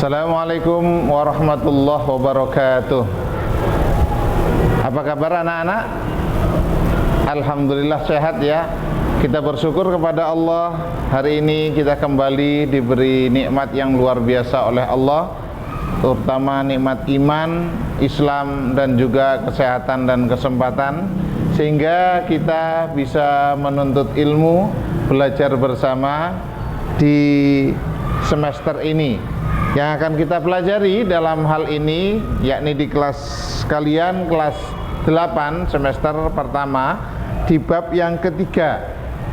Assalamualaikum warahmatullahi wabarakatuh. Apa kabar anak-anak? Alhamdulillah sehat ya. Kita bersyukur kepada Allah. Hari ini kita kembali diberi nikmat yang luar biasa oleh Allah, terutama nikmat iman, Islam, dan juga kesehatan dan kesempatan, sehingga kita bisa menuntut ilmu, belajar bersama di semester ini. Yang akan kita pelajari dalam hal ini yakni di kelas kalian kelas 8 semester pertama di bab yang ketiga,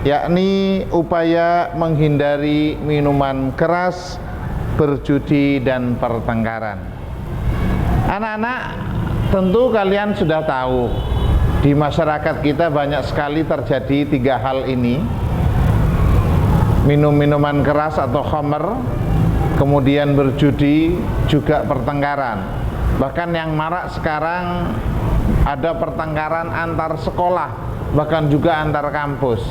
yakni upaya menghindari minuman keras, berjudi, dan pertengkaran. Anak-anak, tentu kalian sudah tahu di masyarakat kita banyak sekali terjadi tiga hal ini: minum minuman keras atau khamr, kemudian berjudi, juga pertengkaran. Bahkan yang marak sekarang ada pertengkaran antar sekolah, bahkan juga antar kampus.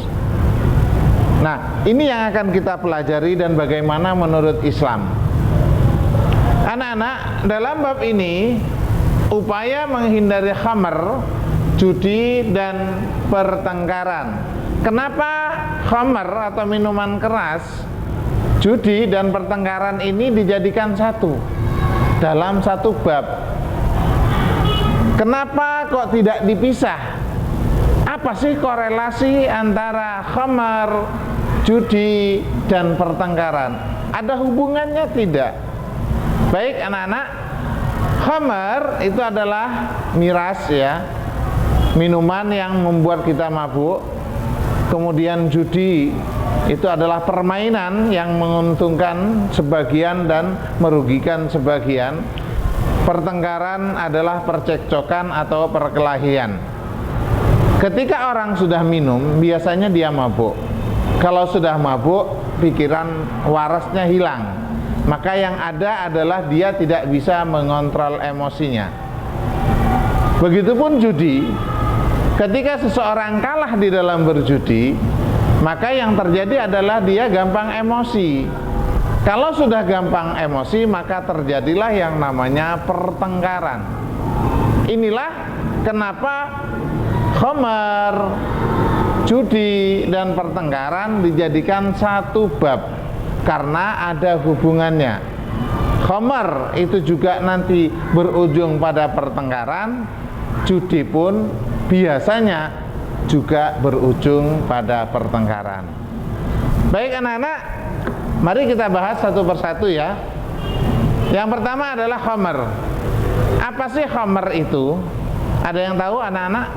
Nah, ini yang akan kita pelajari dan bagaimana menurut Islam. Anak-anak, dalam bab ini upaya menghindari khamr, judi, dan pertengkaran. Kenapa khamr atau minuman keras, judi, dan pertengkaran ini dijadikan satu dalam satu bab? Kenapa kok tidak dipisah? Apa sih korelasi antara khamr, judi, dan pertengkaran? Ada hubungannya tidak? Baik anak-anak, khamr itu adalah miras ya, minuman yang membuat kita mabuk. Kemudian judi itu adalah permainan yang menguntungkan sebagian dan merugikan sebagian. Pertengkaran adalah percekcokan atau perkelahian. Ketika orang sudah minum, biasanya dia mabuk. Kalau sudah mabuk, pikiran warasnya hilang. Maka yang ada adalah dia tidak bisa mengontrol emosinya. Begitupun judi. Ketika seseorang kalah di dalam berjudi, maka yang terjadi adalah dia gampang emosi. Kalau sudah gampang emosi, maka terjadilah yang namanya pertengkaran. Inilah kenapa khamr, judi, dan pertengkaran dijadikan satu bab, karena ada hubungannya. Khamr itu juga nanti berujung pada pertengkaran, judi pun biasanya juga berujung pada pertengkaran. Baik anak-anak, mari kita bahas satu persatu ya. Yang pertama adalah khamr. Apa sih khamr itu? Ada yang tahu anak-anak?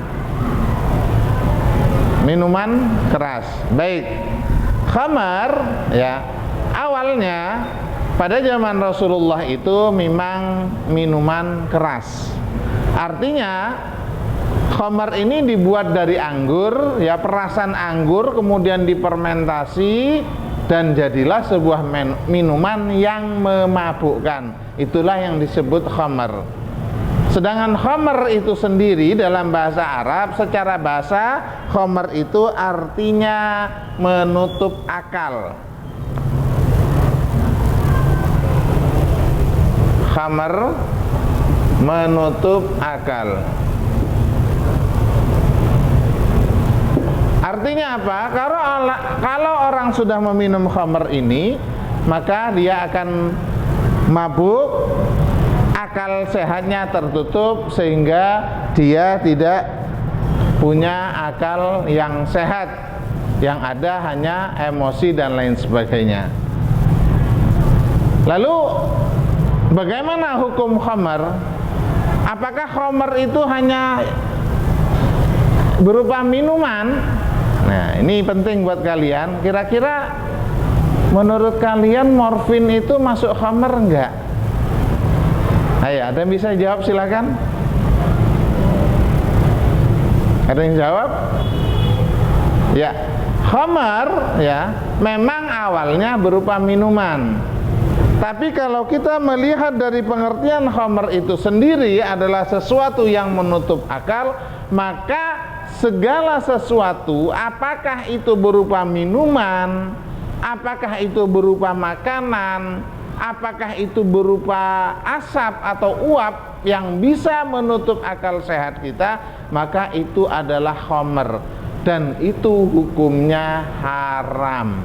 Minuman keras. Baik, khamr ya, awalnya pada zaman Rasulullah itu memang minuman keras. Artinya khamr ini dibuat dari anggur ya, perasan anggur, kemudian difermentasi dan jadilah sebuah minuman yang memabukkan. Itulah yang disebut khamr. Sedangkan khamr itu sendiri dalam bahasa Arab, secara bahasa khamr itu artinya menutup akal. Khamr menutup akal. Artinya apa? Kalau orang sudah meminum khamr ini, maka dia akan mabuk, akal sehatnya tertutup, sehingga dia tidak punya akal yang sehat. Yang ada hanya emosi dan lain sebagainya. Lalu bagaimana hukum khamr? Apakah khamr itu hanya berupa minuman? Nah, ini penting buat kalian. Kira-kira menurut kalian morfin itu masuk khamr enggak? Ayo, ada yang bisa jawab, silakan. Ada yang jawab? Ya, khamr ya memang awalnya berupa minuman. Tapi kalau kita melihat dari pengertian khamr itu sendiri adalah sesuatu yang menutup akal, maka segala sesuatu, apakah itu berupa minuman, apakah itu berupa makanan, apakah itu berupa asap atau uap yang bisa menutup akal sehat kita, maka itu adalah khamr dan itu hukumnya haram.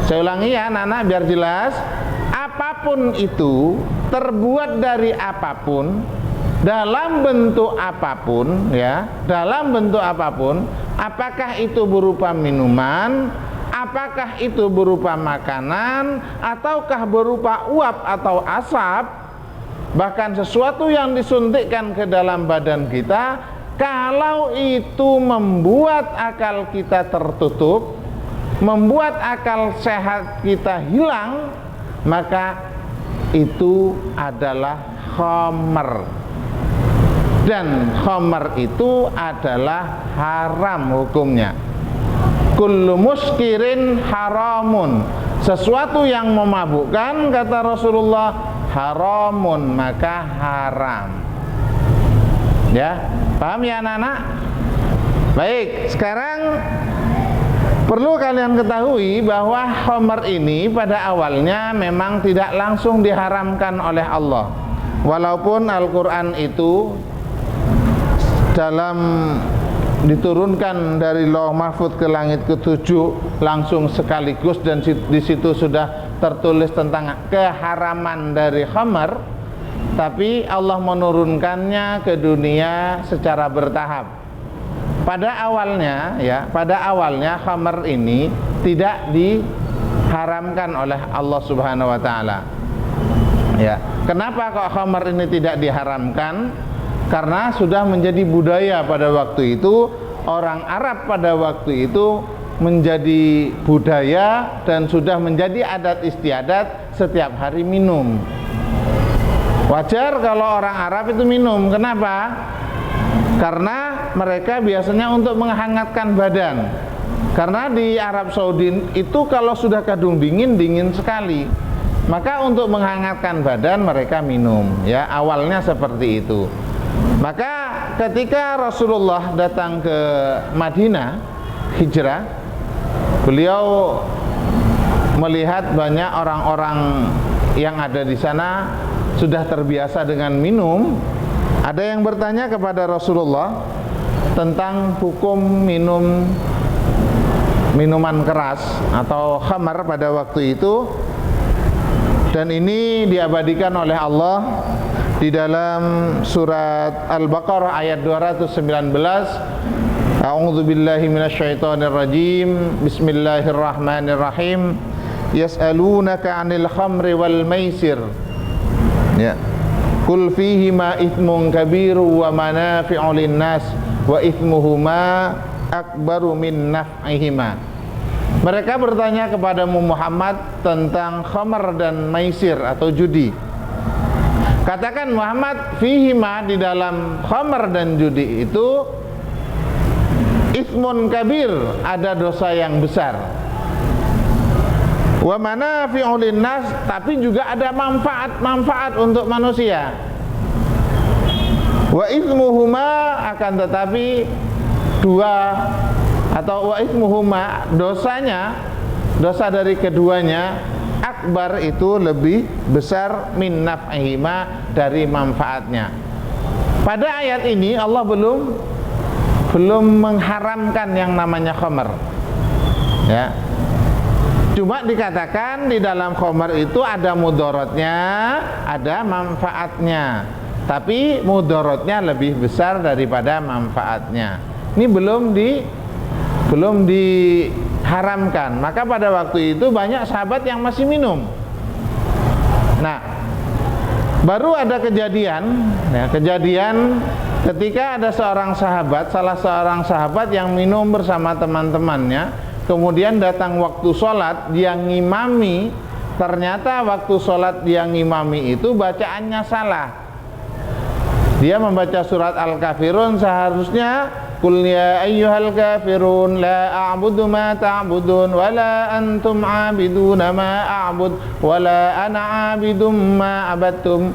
Saya ulangi ya anak-anak biar jelas. Apapun itu, terbuat dari apapun, dalam bentuk apapun, ya, dalam bentuk apapun, apakah itu berupa minuman, apakah itu berupa makanan, ataukah berupa uap atau asap, bahkan sesuatu yang disuntikkan ke dalam badan kita, kalau itu membuat akal kita tertutup, membuat akal sehat kita hilang, maka itu adalah khamr. Dan khamr itu adalah haram hukumnya. Kullu muskirin haramun. Sesuatu yang memabukkan, kata Rasulullah, haramun, maka haram. Ya, paham ya anak-anak? Baik, sekarang perlu kalian ketahui bahwa khamr ini pada awalnya memang tidak langsung diharamkan oleh Allah. Walaupun Al-Quran itu dalam diturunkan dari Lauh Mahfuz ke langit ke-7 langsung sekaligus, dan di situ sudah tertulis tentang keharaman dari khamr, tapi Allah menurunkannya ke dunia secara bertahap. Pada awalnya ya, pada awalnya khamr ini tidak diharamkan oleh Allah Subhanahu wa taala. Ya, kenapa kok khamr ini tidak diharamkan? Karena sudah menjadi budaya pada waktu itu. Orang Arab pada waktu itu menjadi budaya dan sudah menjadi adat istiadat setiap hari minum. Wajar kalau orang Arab itu minum. Kenapa? Karena mereka biasanya untuk menghangatkan badan. Karena di Arab Saudi itu kalau sudah kadung dingin, dingin sekali. Maka untuk menghangatkan badan mereka minum. Ya, awalnya seperti itu. Maka ketika Rasulullah datang ke Madinah hijrah, beliau melihat banyak orang-orang yang ada di sana sudah terbiasa dengan minum. Ada yang bertanya kepada Rasulullah tentang hukum minum minuman keras atau khamar pada waktu itu, dan ini diabadikan oleh Allah di dalam surat Al-Baqarah ayat 219. A'udzu billahi minasyaitonir rajim. Bismillahirrahmanirrahim. Yas'alunaka 'anil khamri wal maisir. Ya. Qul fihima itsmun kabiru wa manafi'u lin-nas wa itsmuhuma akbaru min naf'ihima. Mereka bertanya kepadamu Muhammad tentang khamr dan maisir atau judi. Katakan Muhammad, fihima, di dalam khamr dan judi itu itsmun kabir, ada dosa yang besar. Wa manafi'u linnas, tapi juga ada manfaat untuk manusia. Wa itsmuhuma, akan tetapi dua atau wa itsmuhuma, dosanya, dosa dari keduanya akbar, itu lebih besar min naf'ihima, dari manfaatnya. Pada ayat ini Allah belum mengharamkan yang namanya khamr. Ya. Cuma dikatakan di dalam khamr itu ada mudaratnya, ada manfaatnya. Tapi mudaratnya lebih besar daripada manfaatnya. Ini belum diharamkan. Maka pada waktu itu banyak sahabat yang masih minum. Nah, baru ada kejadian ketika ada salah seorang sahabat yang minum bersama teman-temannya, kemudian datang waktu sholat, dia ngimami, ternyata waktu sholat dia ngimami itu bacaannya salah. Dia membaca surat Al-Kafirun seharusnya Qul ya ayyuhal kafirun la a'budu ma ta'budun wa la antum 'abiduna ma a'bud wa la ana 'abidum ma 'abadtum.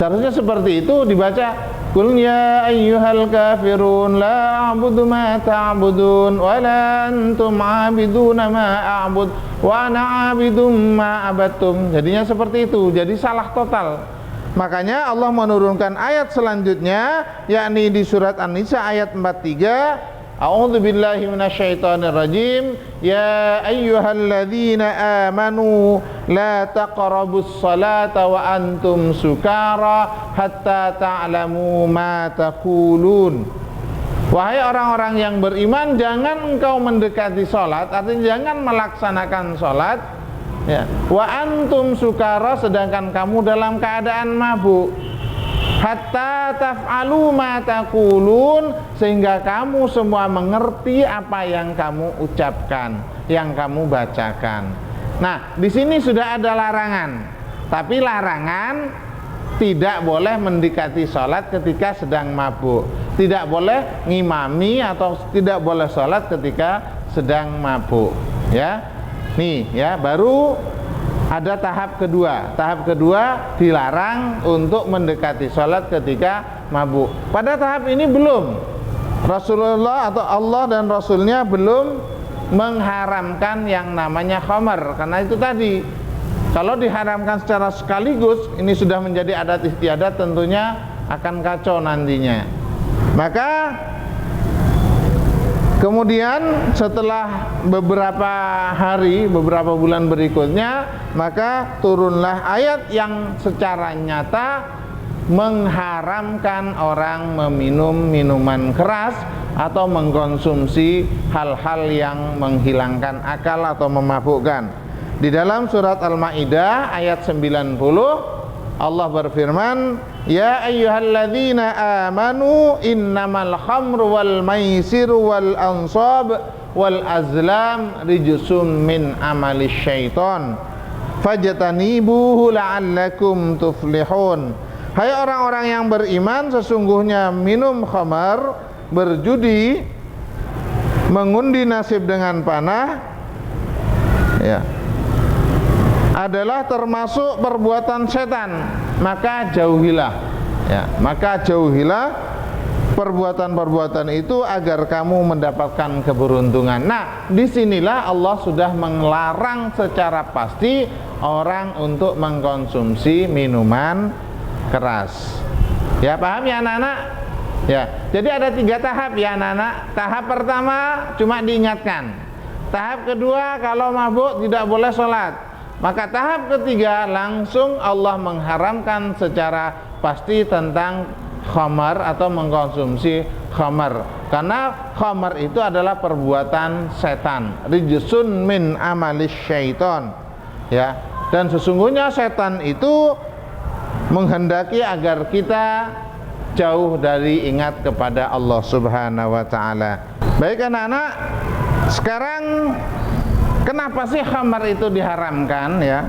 Seharusnya seperti itu dibaca Qul ya ayyuhal kafirun la a'budu ma ta'budun wa la antum 'abiduna ma a'bud wa ana 'abidum ma abattum. Jadinya seperti itu, jadi salah total. Makanya Allah menurunkan ayat selanjutnya, yakni di surat An-Nisa ayat 43. A'udzu billahi minasyaitonir rajim. Ya ayyuhalladzina amanu la taqrabus salata wa antum sukara hatta ta'lamu ma taqulun. Wahai orang-orang yang beriman, jangan engkau mendekati salat, artinya jangan melaksanakan salat ya, wa antum sukara, sedangkan kamu dalam keadaan mabuk. Hatta taf'alu ma taqulun, sehingga kamu semua mengerti apa yang kamu ucapkan, yang kamu bacakan. Nah, di sini sudah ada larangan. Tapi larangan tidak boleh mendekati salat ketika sedang mabuk. Tidak boleh ngimami atau tidak boleh salat ketika sedang mabuk, ya. Nih, ya, baru ada tahap kedua. Tahap kedua dilarang untuk mendekati sholat ketika mabuk. Pada tahap ini belum, Rasulullah atau Allah dan Rasulnya belum mengharamkan yang namanya khamar. Karena itu tadi, kalau diharamkan secara sekaligus, ini sudah menjadi adat istiadat, tentunya akan kacau nantinya. Maka kemudian setelah beberapa hari, beberapa bulan berikutnya, maka turunlah ayat yang secara nyata mengharamkan orang meminum minuman keras atau mengkonsumsi hal-hal yang menghilangkan akal atau memabukkan. Di dalam surat Al-Maidah ayat 90, Allah berfirman, ya ayyuhalladzina amanu innamal khamru wal maisiru wal ansab wal azlam rijsum min amalis syaiton fajtanibuhu la'allakum tuflihun. Hai orang-orang yang beriman, sesungguhnya minum khamar, berjudi, mengundi nasib dengan panah, ya, adalah termasuk perbuatan setan, maka jauhilah, ya, maka jauhilah perbuatan-perbuatan itu agar kamu mendapatkan keberuntungan. Nah, disinilah Allah sudah melarang secara pasti orang untuk mengkonsumsi minuman keras. Ya, paham ya anak-anak? Ya, jadi ada 3 tahap ya anak-anak. Tahap pertama cuma diingatkan. Tahap kedua, kalau mabuk tidak boleh sholat. Maka tahap ketiga langsung Allah mengharamkan secara pasti tentang khamar atau mengkonsumsi khamar. Karena khamar itu adalah perbuatan setan. Rijsun min amalis syaiton. Ya, dan sesungguhnya setan itu menghendaki agar kita jauh dari ingat kepada Allah Subhanahu wa taala. Baik anak-anak, sekarang kenapa sih khamar itu diharamkan, ya?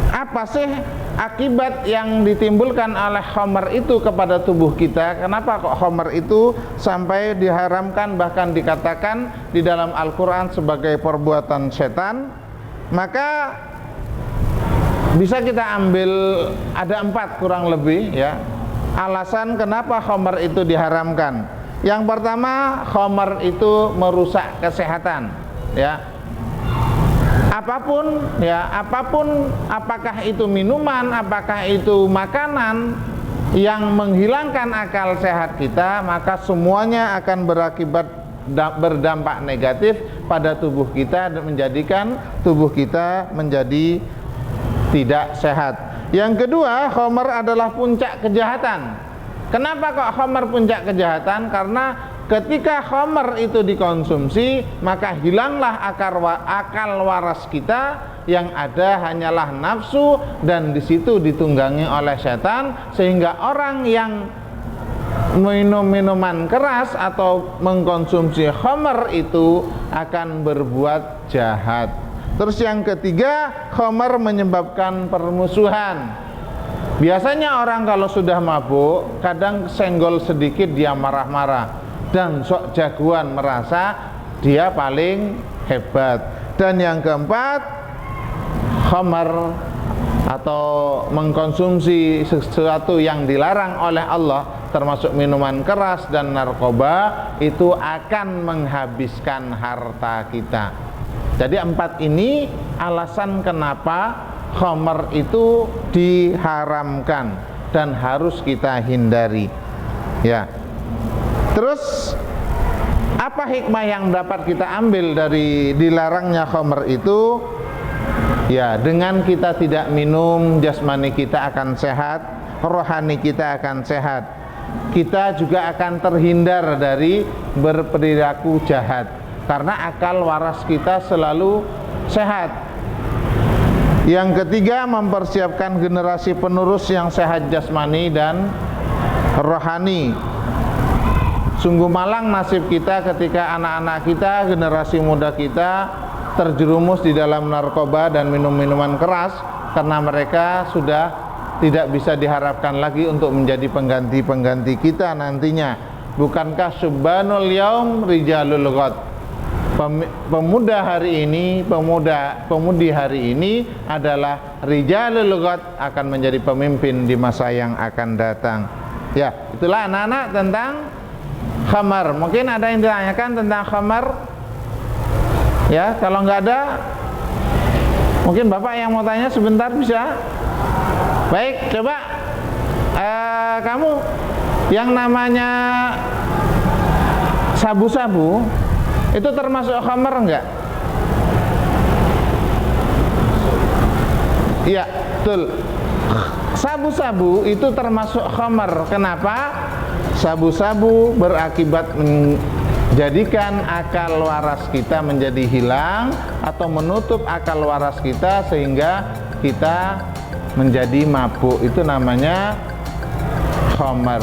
Apa sih akibat yang ditimbulkan oleh khamar itu kepada tubuh kita? Kenapa kok khamar itu sampai diharamkan, bahkan dikatakan di dalam Al-Qur'an sebagai perbuatan setan? Maka bisa kita ambil ada 4 kurang lebih, ya, alasan kenapa khamar itu diharamkan. Yang pertama, khamar itu merusak kesehatan, ya. Apapun, ya, apapun, apakah itu minuman, apakah itu makanan yang menghilangkan akal sehat kita, maka semuanya akan berdampak negatif pada tubuh kita dan menjadikan tubuh kita menjadi tidak sehat. Yang kedua, khamar adalah puncak kejahatan. Kenapa kok khamar puncak kejahatan? Karena ketika khamar itu dikonsumsi, maka hilanglah akal waras kita, yang ada hanyalah nafsu, dan di situ ditunggangi oleh setan, sehingga orang yang minum minuman keras atau mengkonsumsi khamar itu akan berbuat jahat. Terus yang ketiga, khamar menyebabkan permusuhan. Biasanya orang kalau sudah mabuk, kadang senggol sedikit dia marah-marah, dan sok jagoan, merasa dia paling hebat. Dan yang keempat, khamar atau mengkonsumsi sesuatu yang dilarang oleh Allah termasuk minuman keras dan narkoba, itu akan menghabiskan harta kita. Jadi 4 ini alasan kenapa khamar itu diharamkan dan harus kita hindari. Ya. Terus apa hikmah yang dapat kita ambil dari dilarangnya khamar itu? Ya, dengan kita tidak minum, jasmani kita akan sehat, rohani kita akan sehat. Kita juga akan terhindar dari berperilaku jahat karena akal waras kita selalu sehat. Yang ketiga, mempersiapkan generasi penerus yang sehat jasmani dan rohani. Sungguh malang nasib kita ketika anak-anak kita, generasi muda kita terjerumus di dalam narkoba dan minum-minuman keras, karena mereka sudah tidak bisa diharapkan lagi untuk menjadi pengganti-pengganti kita nantinya. Bukankah syubbanul yaum rijalul ghad? Pemuda hari ini, pemudi hari ini adalah rijalul ghad, akan menjadi pemimpin di masa yang akan datang. Ya, itulah anak-anak tentang khamar. Mungkin ada yang ditanyakan tentang khamar? Ya, kalau nggak ada, mungkin Bapak yang mau tanya sebentar bisa? Baik, coba kamu yang namanya sabu-sabu itu termasuk khamar enggak? Iya, betul. Sabu-sabu itu termasuk khamar. Kenapa? Sabu-sabu berakibat menjadikan akal waras kita menjadi hilang atau menutup akal waras kita sehingga kita menjadi mabuk. Itu namanya khamar.